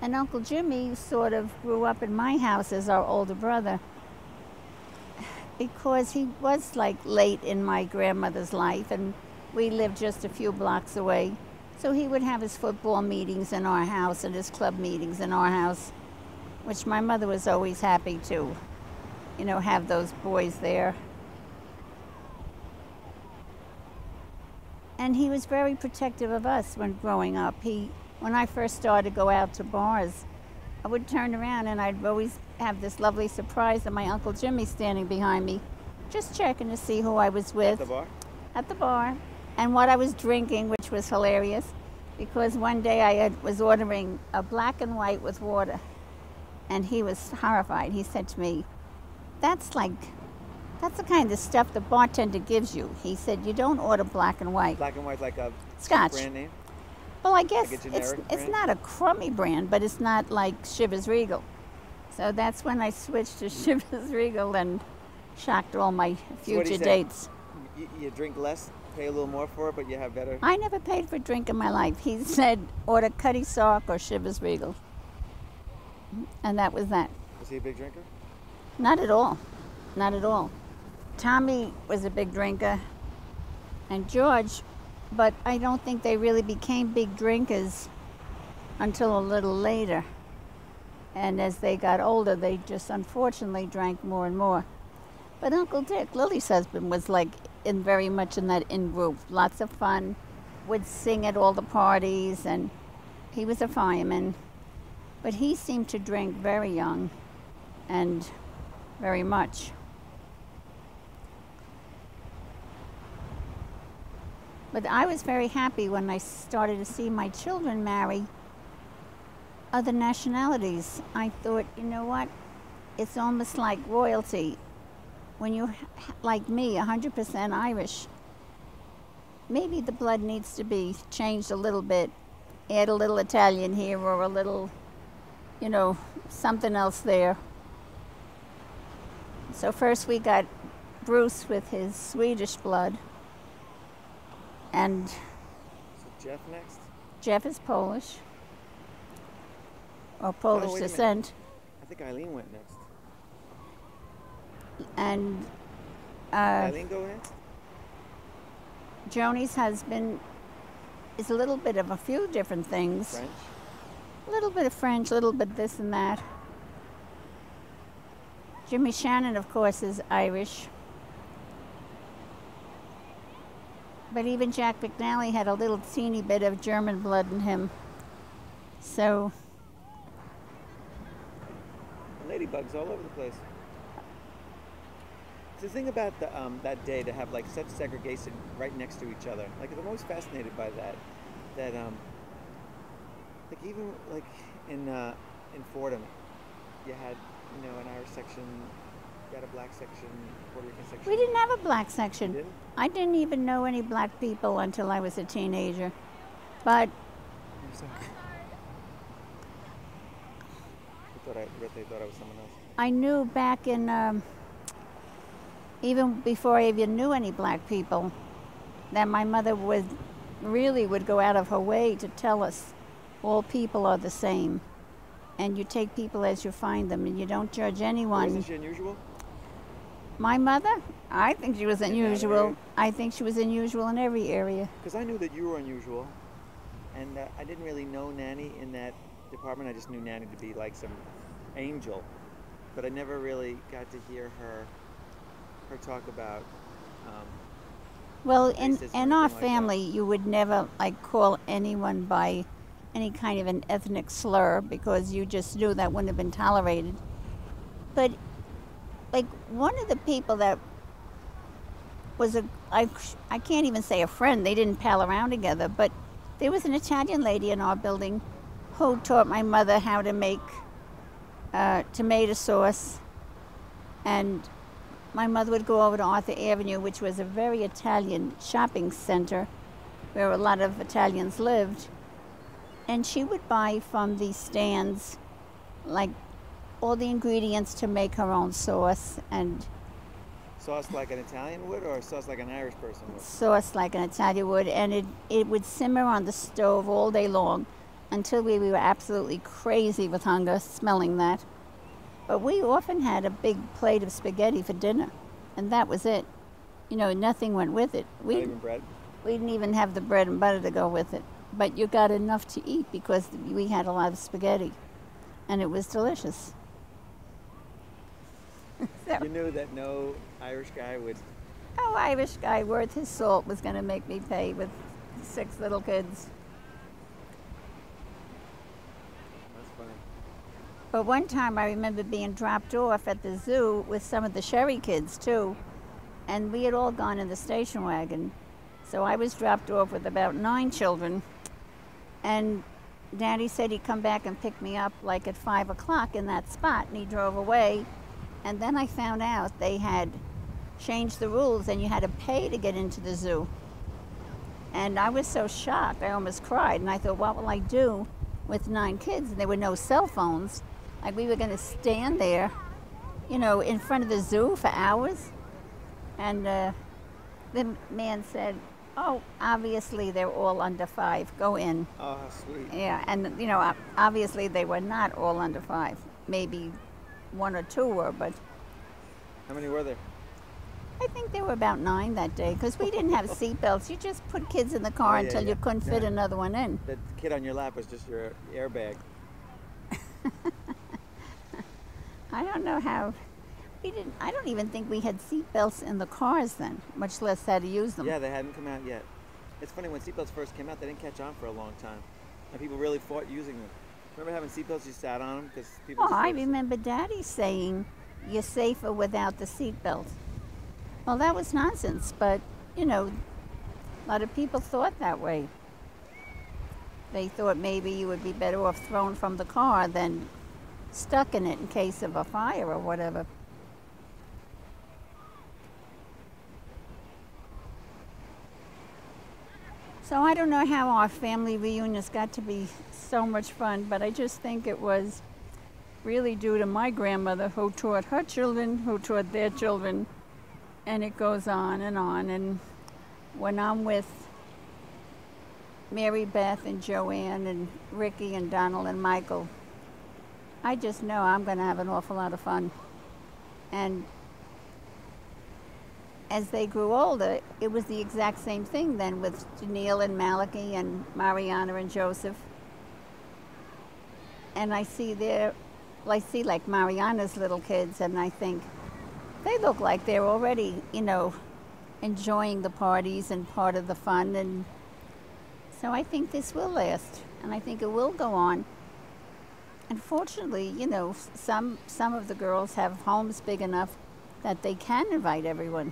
And Uncle Jimmy sort of grew up in my house as our older brother because he was like late in my grandmother's life, and we lived just a few blocks away. So he would have his football meetings in our house and his club meetings in our house, which my mother was always happy to, have those boys there. And he was very protective of us when growing up. When I first started to go out to bars, I would turn around and I'd always have this lovely surprise of my Uncle Jimmy standing behind me, just checking to see who I was with. At the bar? At the bar. And what I was drinking, which was hilarious, because one day I was ordering a black and white with water, and he was horrified. He said to me, that's the kind of stuff the bartender gives you. He said, you don't order black and white. Black and white like a Scotch. brand name? Well, I guess Like a it's generic not a crummy brand, but it's not like Chivas Regal. So that's when I switched to Chivas Regal and shocked all my future dates. You drink less, pay a little more for it, but you have better... I never paid for a drink in my life. He said, order Cutty Sark or Chivas Regal. And that was that. Was he a big drinker? Not at all. Not at all. Tommy was a big drinker, and George, but I don't think they really became big drinkers until a little later. And as they got older, they just unfortunately drank more and more. But Uncle Dick, Lily's husband, was very much in that in-group. Lots of fun, would sing at all the parties, and he was a fireman. But he seemed to drink very young and very much. But I was very happy when I started to see my children marry other nationalities. I thought, you know what? It's almost like royalty. When you're like me, 100% Irish, maybe the blood needs to be changed a little bit. Add a little Italian here or a little, something else there. So first we got Bruce with his Swedish blood. And so Jeff next? Jeff is Polish, or Polish descent. I think Eileen went next. And Eileen go next? Joni's husband is a little bit of a few different things. French? A little bit of French, a little bit this and that. Jimmy Shannon, of course, is Irish. But even Jack McNally had a little teeny bit of German blood in him. So... Ladybugs all over the place. It's the thing about that day to have such segregation right next to each other. I'm always fascinated by that. That even in Fordham, you had an Irish section. You had a black section, Puerto Rican section. We didn't have a black section. You didn't? I didn't even know any black people until I was a teenager. But I'm sorry. They thought I was someone else. I knew back in, even before I even knew any black people, that my mother would go out of her way to tell us all people are the same. And you take people as you find them, and you don't judge anyone. Wasn't she unusual? My mother? I think she was unusual. I think she was unusual in every area. Because I knew that you were unusual, and I didn't really know Nanny in that department. I just knew Nanny to be like some angel, but I never really got to hear her talk about. Well, in our family, you would never call anyone by any kind of an ethnic slur because you just knew that wouldn't have been tolerated. But one of the people that was I can't even say a friend, they didn't pal around together, but there was an Italian lady in our building who taught my mother how to make tomato sauce. And my mother would go over to Arthur Avenue, which was a very Italian shopping center where a lot of Italians lived. And she would buy from these stands all the ingredients to make her own sauce. And sauce like an Italian would, or sauce like an Irish person would? Sauce like an Italian would, and it would simmer on the stove all day long. until we were absolutely crazy with hunger, smelling that. But we often had a big plate of spaghetti for dinner, and that was it. You know, nothing went with it. Not even bread? We didn't even have the bread and butter to go with it. But you got enough to eat because we had a lot of spaghetti, and it was delicious. So, you knew that no Irish guy would... no Irish guy worth his salt was going to make me pay with 6 little kids. That's funny. But one time I remember being dropped off at the zoo with some of the Sherry kids too, and we had all gone in the station wagon. So I was dropped off with about 9 children, and Daddy said he'd come back and pick me up like at 5 o'clock in that spot, and he drove away. And then I found out they had changed the rules and you had to pay to get into the zoo. And I was so shocked, I almost cried. And I thought, what will I do with 9 kids? And there were no cell phones. Like, we were going to stand there, you know, in front of the zoo for hours. And the man said, oh, obviously they're all under 5. Go in. Oh, how sweet. Yeah, and, you know, obviously they were not all under 5. Maybe 1 or 2 were, but... How many were there? I think there were about 9 that day, because we didn't have seatbelts. You just put kids in the car until you couldn't fit another one in. The kid on your lap was just your airbag. I don't know how... I don't even think we had seatbelts in the cars then, much less how to use them. Yeah, they hadn't come out yet. It's funny, when seatbelts first came out, they didn't catch on for a long time. And people really fought using them. Remember having seatbelts, you sat on them? Because people. Oh, I remember Daddy saying, you're safer without the seatbelt. Well, that was nonsense, but, you know, a lot of people thought that way. They thought maybe you would be better off thrown from the car than stuck in it in case of a fire or whatever. So I don't know how our family reunions got to be so much fun, but I just think it was really due to my grandmother, who taught her children, who taught their children, and it goes on. And when I'm with Mary Beth and Joanne and Ricky and Donald and Michael, I just know I'm going to have an awful lot of fun. And as they grew older, it was the exact same thing then with Janelle and Malachi and Mariana and Joseph. And I see like Mariana's little kids, and I think they look like they're already, you know, enjoying the parties and part of the fun. And so I think this will last, and I think it will go on. And fortunately, you know, some of the girls have homes big enough that they can invite everyone.